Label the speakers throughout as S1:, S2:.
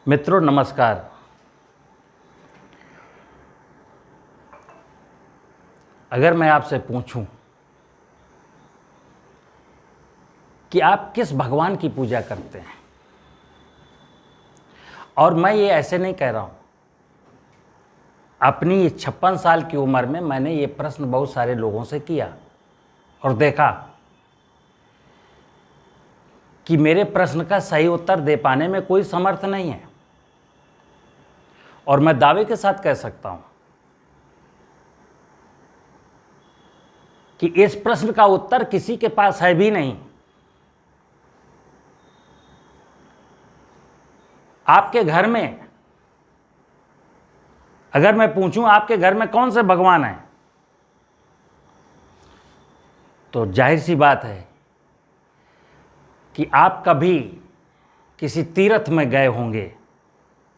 S1: मित्रों नमस्कार। अगर मैं आपसे पूछूं कि आप किस भगवान की पूजा करते हैं, और मैं ये ऐसे नहीं कह रहा हूं, अपनी 56 साल की उम्र में मैंने ये प्रश्न बहुत सारे लोगों से किया और देखा कि मेरे प्रश्न का सही उत्तर दे पाने में कोई समर्थ नहीं है। और मैं दावे के साथ कह सकता हूं कि इस प्रश्न का उत्तर किसी के पास है भी नहीं। आपके घर में अगर मैं पूछूं आपके घर में कौन से भगवान हैं, तो जाहिर सी बात है कि आप कभी किसी तीर्थ में गए होंगे,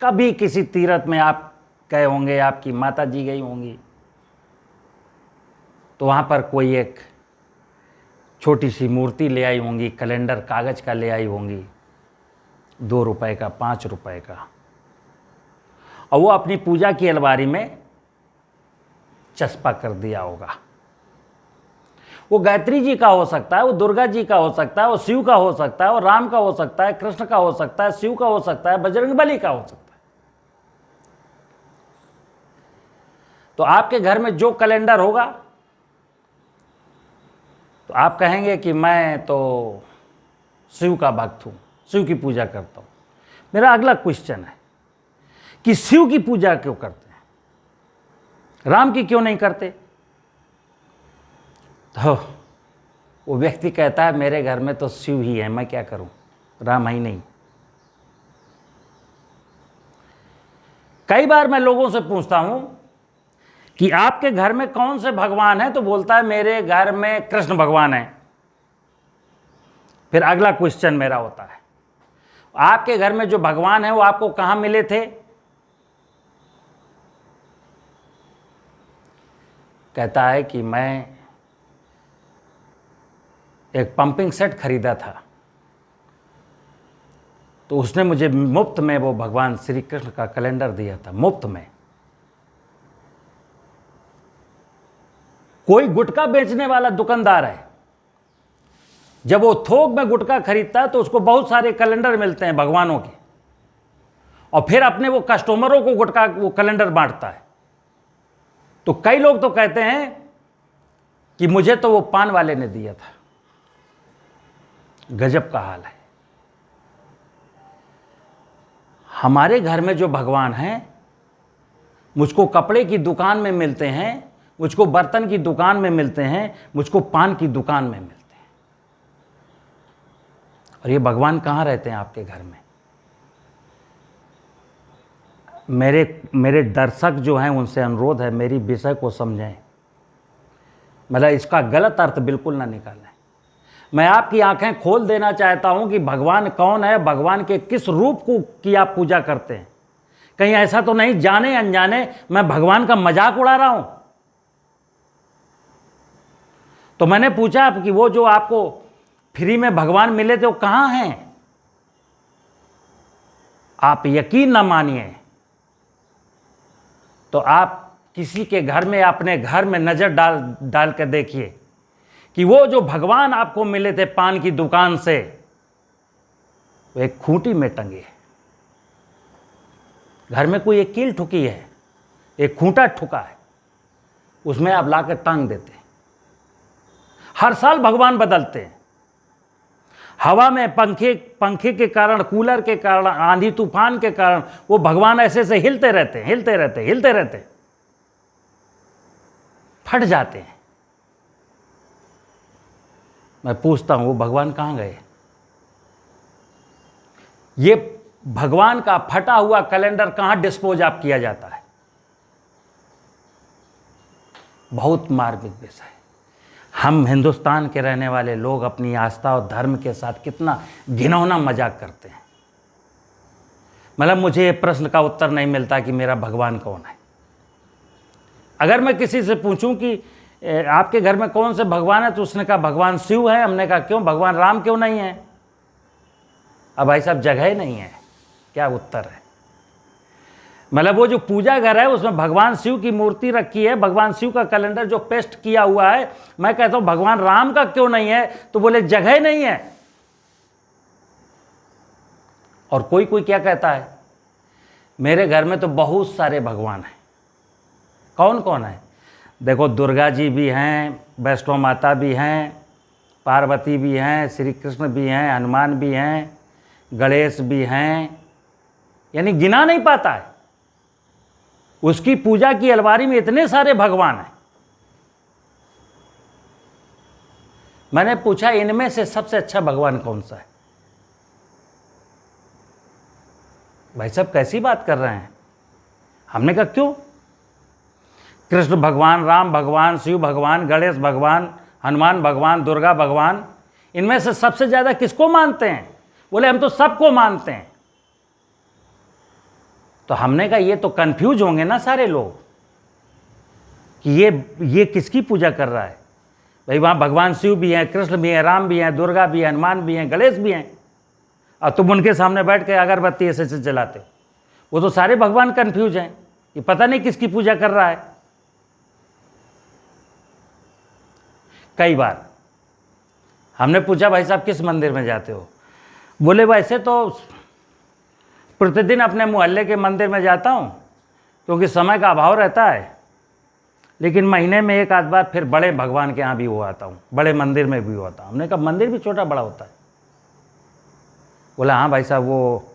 S1: कभी किसी तीर्थ में आप गए होंगे, आपकी माता जी गई होंगी, तो वहाँ पर कोई एक छोटी सी मूर्ति ले आई होंगी, कैलेंडर कागज़ का ले आई होंगी, 2 रुपए का, 5 रुपए का, और वो अपनी पूजा की अलमारी में चस्पा कर दिया होगा। वो गायत्री जी का हो सकता है, वो दुर्गा जी का हो सकता है, वो शिव का हो सकता है, वो राम का हो सकता है, कृष्ण का हो सकता है, शिव का हो सकता है, बजरंगबली का हो सकता है। तो आपके घर में जो कैलेंडर होगा तो आप कहेंगे कि मैं तो शिव का भक्त हूं, शिव की पूजा करता हूं। मेरा अगला क्वेश्चन है कि शिव की पूजा क्यों करते हैं, राम की क्यों नहीं करते? तो वो व्यक्ति कहता है मेरे घर में तो शिव ही है, मैं क्या करूं, राम ही नहीं। कई बार मैं लोगों से पूछता हूं कि आपके घर में कौन से भगवान हैं, तो बोलता है मेरे घर में कृष्ण भगवान है। फिर अगला क्वेश्चन मेरा होता है आपके घर में जो भगवान है वो आपको कहां मिले थे? कहता है कि मैं एक पंपिंग सेट खरीदा था, तो उसने मुझे मुफ्त में वो भगवान श्री कृष्ण का कैलेंडर दिया था, मुफ्त में। कोई गुटखा बेचने वाला दुकानदार है, जब वो थोक में गुटखा खरीदता है तो उसको बहुत सारे कैलेंडर मिलते हैं भगवानों के, और फिर अपने वो कस्टमरों को गुटखा वो कैलेंडर बांटता है। तो कई लोग तो कहते हैं कि मुझे तो वो पान वाले ने दिया था। गजब का हाल है। हमारे घर में जो भगवान हैं मुझको कपड़े की दुकान में मिलते हैं, मुझको बर्तन की दुकान में मिलते हैं, मुझको पान की दुकान में मिलते हैं। और ये भगवान कहाँ रहते हैं आपके घर में? मेरे दर्शक जो हैं उनसे अनुरोध है, मेरी विषय को समझें, मतलब इसका गलत अर्थ बिल्कुल ना निकालें। मैं आपकी आंखें खोल देना चाहता हूं कि भगवान कौन है, भगवान के किस रूप को की आप पूजा करते हैं। कहीं ऐसा तो नहीं जाने अनजाने मैं भगवान का मजाक उड़ा रहा हूं? तो मैंने पूछा कि वो जो आपको फ्री में भगवान मिले थे वो कहां हैं? आप यकीन ना मानिए तो आप किसी के घर में, अपने घर में नजर डाल कर देखिए कि वो जो भगवान आपको मिले थे पान की दुकान से, वो एक खूंटी में टंगे हैं। घर में कोई एक कील ठुकी है, एक खूंटा ठुका है, उसमें आप लाकर टांग देते हैं। हर साल भगवान बदलते हैं। हवा में पंखे के कारण, कूलर के कारण, आंधी तूफान के कारण वो भगवान ऐसे से हिलते रहते, फट जाते हैं। मैं पूछता हूं वो भगवान कहां गए? ये भगवान का फटा हुआ कैलेंडर कहां डिस्पोज ऑफ किया जाता है? बहुत मार्मिक विषय है। हम हिंदुस्तान के रहने वाले लोग अपनी आस्था और धर्म के साथ कितना घिनौना मजाक करते हैं। मतलब मुझे ये प्रश्न का उत्तर नहीं मिलता कि मेरा भगवान कौन है। अगर मैं किसी से पूछूं कि आपके घर में कौन से भगवान है, तो उसने कहा भगवान शिव है। हमने कहा क्यों, भगवान राम क्यों नहीं है? अब भाई साहब जगह ही नहीं है, क्या उत्तर है? मतलब वो जो पूजा घर है उसमें भगवान शिव की मूर्ति रखी है, भगवान शिव का कैलेंडर जो पेस्ट किया हुआ है। मैं कहता हूं भगवान राम का क्यों नहीं है, तो बोले जगह नहीं है। और कोई कोई क्या कहता है, मेरे घर में तो बहुत सारे भगवान हैं। कौन कौन है? देखो, दुर्गा जी भी हैं, वैष्णो माता भी हैं, पार्वती भी हैं, श्री कृष्ण भी हैं, हनुमान भी हैं, गणेश भी हैं, यानी गिना नहीं पाता है। उसकी पूजा की अलमारी में इतने सारे भगवान हैं। मैंने पूछा इनमें से सबसे अच्छा भगवान कौन सा है? भाई साहब कैसी बात कर रहे हैं? हमने कहा क्यों? कृष्ण भगवान, राम भगवान, शिव भगवान, गणेश भगवान, हनुमान भगवान, दुर्गा भगवान, इनमें से सबसे ज़्यादा किसको मानते हैं? बोले हम तो सबको मानते हैं। तो हमने कहा ये तो कंफ्यूज होंगे ना सारे लोग कि ये किसकी पूजा कर रहा है। भाई वहाँ भगवान शिव भी हैं, कृष्ण भी हैं, राम भी हैं, दुर्गा भी हैं, हनुमान भी हैं, गणेश भी हैं, और तुम उनके सामने बैठ के अगरबत्ती ऐसे से जलाते हो। वो तो सारे भगवान कंफ्यूज हैं, ये पता नहीं किसकी पूजा कर रहा है। कई बार हमने पूछा भाई साहब किस मंदिर में जाते हो? बोले वैसे तो प्रतिदिन अपने मोहल्ले के मंदिर में जाता हूँ क्योंकि समय का अभाव रहता है, लेकिन महीने में एक आध बार फिर बड़े भगवान के यहाँ भी हो आता हूँ, बड़े मंदिर में भी होता हूँ। हमने कहा मंदिर भी छोटा बड़ा होता है? बोला हाँ भाई साहब, वो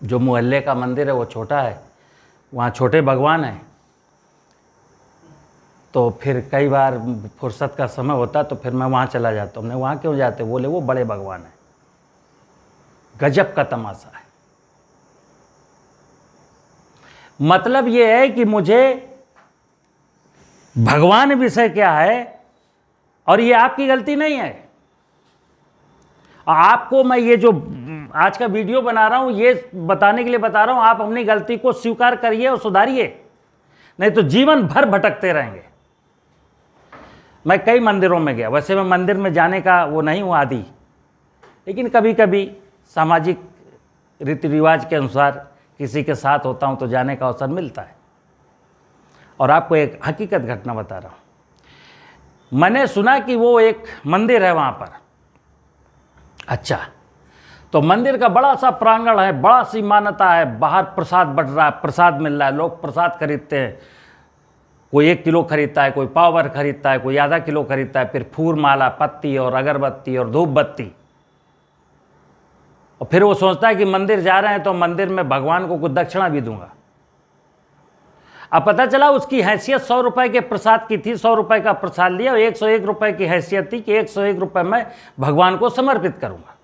S1: जो मोहल्ले का मंदिर है वो छोटा है, वहाँ छोटे भगवान हैं, तो फिर कई बार फुर्सत का समय होता तो फिर मैं वहाँ चला जाता हूँ। हमने वहाँ क्यों जाते? बोले वो बड़े भगवान हैं। गजब का तमाशा है। मतलब ये है कि मुझे भगवान विषय क्या है, और ये आपकी गलती नहीं है। आपको मैं ये जो आज का वीडियो बना रहा हूं ये बताने के लिए बता रहा हूं, आप अपनी गलती को स्वीकार करिए और सुधारिए, नहीं तो जीवन भर भटकते रहेंगे। मैं कई मंदिरों में गया, वैसे मैं मंदिर में जाने का वो नहीं हूँ आदी, लेकिन कभी कभी सामाजिक रीति रिवाज के अनुसार किसी के साथ होता हूँ तो जाने का अवसर मिलता है। और आपको एक हकीकत घटना बता रहा हूँ। मैंने सुना कि वो एक मंदिर है वहाँ पर। अच्छा, तो मंदिर का बड़ा सा प्रांगण है, बड़ा सी मान्यता है, बाहर प्रसाद बट रहा है, प्रसाद मिल रहा है, लोग प्रसाद खरीदते हैं। कोई 1 किलो खरीदता है, कोई पाव भर खरीदता है, कोई आधा किलो खरीदता है, फिर फूल माला, पत्ती और अगरबत्ती और धूप बत्ती। और फिर वो सोचता है कि मंदिर जा रहे हैं तो मंदिर में भगवान को कुछ दक्षिणा भी दूंगा। अब पता चला उसकी हैसियत 100 रुपए के प्रसाद की थी, 100 रुपए का प्रसाद लिया और 101 रुपए की हैसियत थी कि 101 रुपए मैं भगवान को समर्पित करूंगा।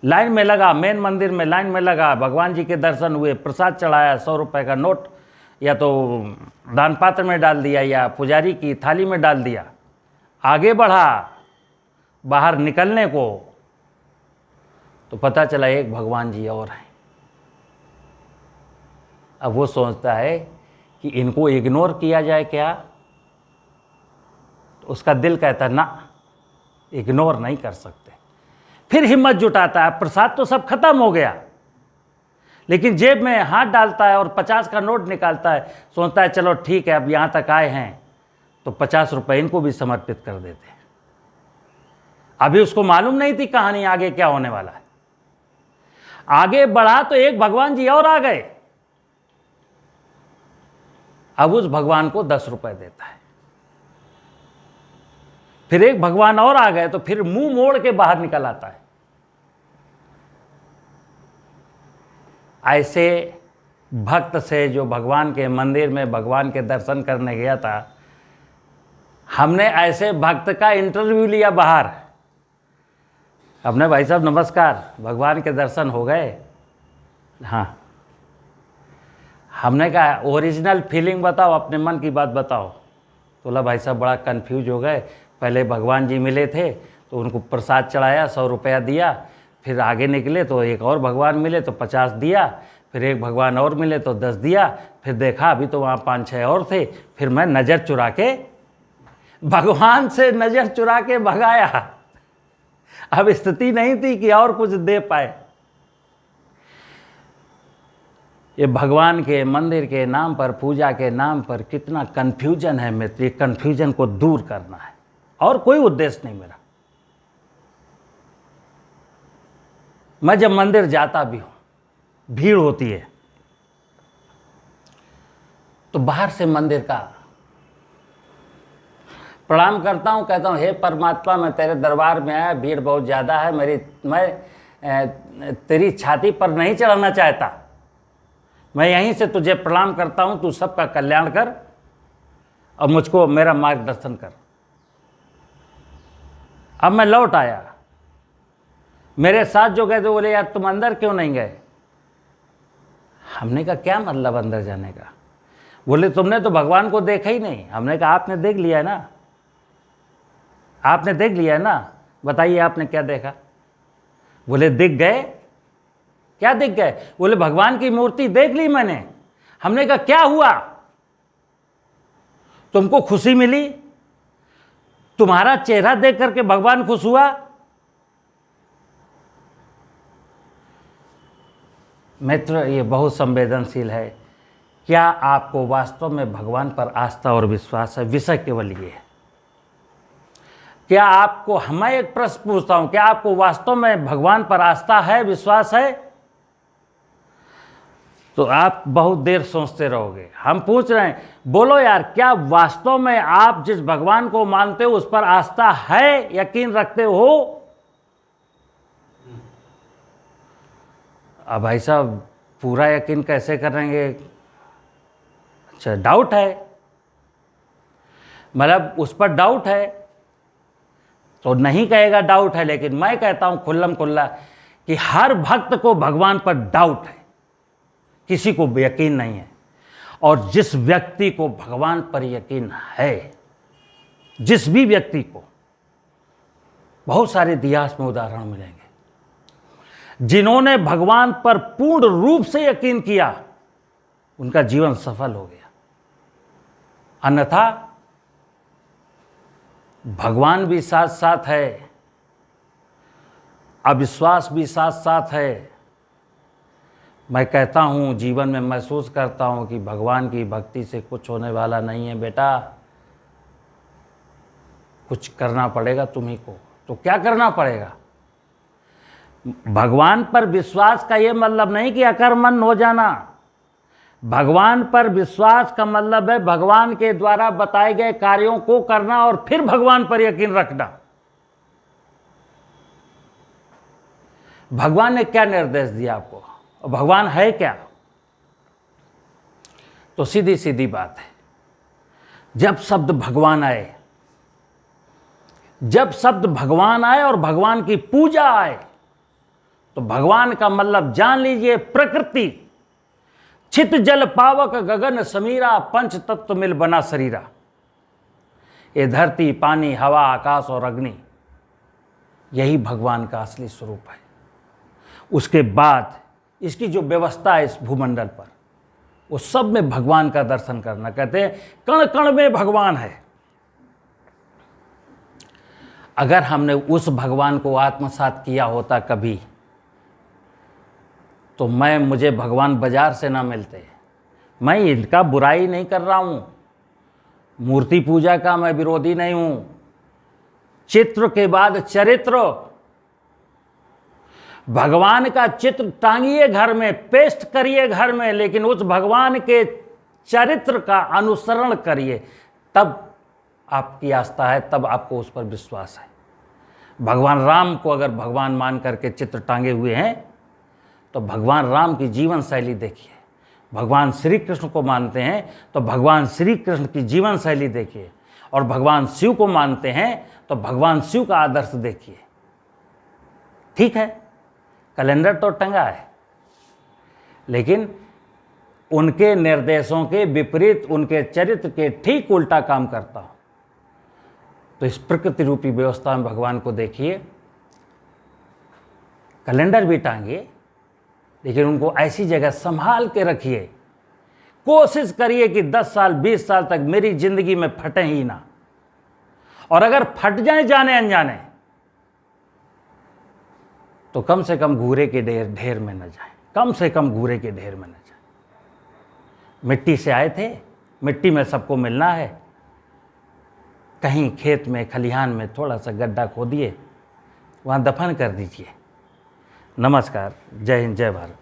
S1: लाइन में लगा, मेन मंदिर में लाइन में लगा, भगवान जी के दर्शन हुए, प्रसाद चढ़ाया, 100 रुपए का नोट या तो दान पात्र में डाल दिया या पुजारी की थाली में डाल दिया। आगे बढ़ा बाहर निकलने को तो पता चला एक भगवान जी और हैं। अब वो सोचता है कि इनको इग्नोर किया जाए क्या, तो उसका दिल कहता है ना, इग्नोर नहीं कर सकते। फिर हिम्मत जुटाता है, प्रसाद तो सब खत्म हो गया, लेकिन जेब में हाथ डालता है और 50 का नोट निकालता है। सोचता है चलो ठीक है, अब यहाँ तक आए हैं तो 50 रुपये इनको भी समर्पित कर देते हैं। अभी उसको मालूम नहीं थी कहानी आगे क्या होने वाला है। आगे बढ़ा तो एक भगवान जी और आ गए। अब उस भगवान को 10 रुपए देता है। फिर एक भगवान और आ गए तो फिर मुंह मोड़ के बाहर निकल आता है। ऐसे भक्त से जो भगवान के मंदिर में भगवान के दर्शन करने गया था, हमने ऐसे भक्त का इंटरव्यू लिया बाहर। हमने भाई साहब नमस्कार, भगवान के दर्शन हो गए? हाँ। हमने कहा ओरिजिनल फीलिंग बताओ, अपने मन की बात बताओ। तो बोला भाई साहब बड़ा कंफ्यूज हो गए, पहले भगवान जी मिले थे तो उनको प्रसाद चढ़ाया, 100 रुपया दिया, फिर आगे निकले तो एक और भगवान मिले तो 50 दिया, फिर एक भगवान और मिले तो 10 दिया, फिर देखा अभी तो वहाँ 5-6 और थे, फिर मैं नज़र चुरा के भगवान से नज़र चुरा के भगाया। अब स्थिति नहीं थी कि और कुछ दे पाए। ये भगवान के मंदिर के नाम पर, पूजा के नाम पर कितना कन्फ्यूजन है मित्र। ये कन्फ्यूजन को दूर करना है और कोई उद्देश्य नहीं मेरा। मैं जब मंदिर जाता भी हूं, भीड़ होती है, तो बाहर से मंदिर का प्रणाम करता हूं, कहता हूं हे परमात्मा, मैं तेरे दरबार में आया, भीड़ बहुत ज़्यादा है, मैं तेरी छाती पर नहीं चढ़ना चाहता, मैं यहीं से तुझे प्रणाम करता हूं, तू सबका कल्याण कर और मुझको मेरा मार्गदर्शन कर। अब मैं लौट आया, मेरे साथ जो गए थे बोले यार तुम अंदर क्यों नहीं गए? हमने कहा क्या मतलब अंदर जाने का? बोले तुमने तो भगवान को देखा ही नहीं। हमने कहा आपने देख लिया है ना, आपने देख लिया है ना, बताइए आपने क्या देखा? बोले दिख गए। क्या दिख गए? बोले भगवान की मूर्ति देख ली मैंने। हमने कहा क्या हुआ? तुमको खुशी मिली? तुम्हारा चेहरा देख करके भगवान खुश हुआ? मित्र, ये बहुत संवेदनशील है। क्या आपको वास्तव में भगवान पर आस्था और विश्वास है? विषय केवल ये है। क्या आपको, मैं एक प्रश्न पूछता हूं, क्या आपको वास्तव में भगवान पर आस्था है, विश्वास है? तो आप बहुत देर सोचते रहोगे। हम पूछ रहे हैं, बोलो यार, क्या वास्तव में आप जिस भगवान को मानते हो उस पर आस्था है, यकीन रखते हो? अब भाई साहब पूरा यकीन कैसे करेंगे? अच्छा, डाउट है, मतलब उस पर डाउट है तो नहीं कहेगा डाउट है, लेकिन मैं कहता हूं खुल्लम खुल्ला कि हर भक्त को भगवान पर डाउट है, किसी को यकीन नहीं है। और जिस व्यक्ति को भगवान पर यकीन है, जिस भी व्यक्ति को, बहुत सारे इतिहास में उदाहरण मिलेंगे जिन्होंने भगवान पर पूर्ण रूप से यकीन किया, उनका जीवन सफल हो गया। अन्यथा भगवान भी साथ साथ है, अविश्वास भी साथ साथ है। मैं कहता हूं, जीवन में महसूस करता हूं कि भगवान की भक्ति से कुछ होने वाला नहीं है बेटा, कुछ करना पड़ेगा तुम्ही को। तो क्या करना पड़ेगा? भगवान पर विश्वास का यह मतलब नहीं कि अकर्मण्य हो जाना। भगवान पर विश्वास का मतलब है भगवान के द्वारा बताए गए कार्यों को करना और फिर भगवान पर यकीन रखना। भगवान ने क्या निर्देश दिया आपको, और भगवान है क्या? तो सीधी सीधी बात है, जब शब्द भगवान आए, जब शब्द भगवान आए और भगवान की पूजा आए, तो भगवान का मतलब जान लीजिए प्रकृति, छित जल पावक गगन समीरा, पंच तत्व मिल बना शरीरा। ये धरती, पानी, हवा, आकाश और अग्नि, यही भगवान का असली स्वरूप है। उसके बाद इसकी जो व्यवस्था है इस भूमंडल पर, वो सब में भगवान का दर्शन करना। कहते हैं कण कण में भगवान है। अगर हमने उस भगवान को आत्मसात किया होता कभी, तो मुझे भगवान बाजार से ना मिलते। मैं इनका बुराई नहीं कर रहा हूं, मूर्ति पूजा का मैं विरोधी नहीं हूं। चित्र के बाद चरित्र, भगवान का चित्र टांगिए घर में, पेस्ट करिए घर में, लेकिन उस भगवान के चरित्र का अनुसरण करिए, तब आपकी आस्था है, तब आपको उस पर विश्वास है। भगवान राम को अगर भगवान मान करके चित्र टांगे हुए हैं, तो भगवान राम की जीवन शैली देखिए। भगवान श्री कृष्ण को मानते हैं तो भगवान श्री कृष्ण की जीवन शैली देखिए, और भगवान शिव को मानते हैं तो भगवान शिव का आदर्श देखिए। ठीक है, कैलेंडर तो टंगा है, लेकिन उनके निर्देशों के विपरीत, उनके चरित्र के ठीक उल्टा काम करता हूं। तो इस प्रकृति रूपी व्यवस्था में भगवान को देखिए, कैलेंडर भी टांगिए, लेकिन उनको ऐसी जगह संभाल के रखिए। कोशिश करिए कि 10 साल 20 साल तक मेरी जिंदगी में फटे ही ना, और अगर फट जाए जाने अनजाने, तो कम से कम घूरे के ढेर में न जाए, कम से कम घूरे के ढेर में न जाए। मिट्टी से आए थे, मिट्टी में सबको मिलना है। कहीं खेत में, खलिहान में थोड़ा सा गड्ढा खोदिए, वहाँ दफन कर दीजिए। नमस्कार, जय हिंद, जय भारत।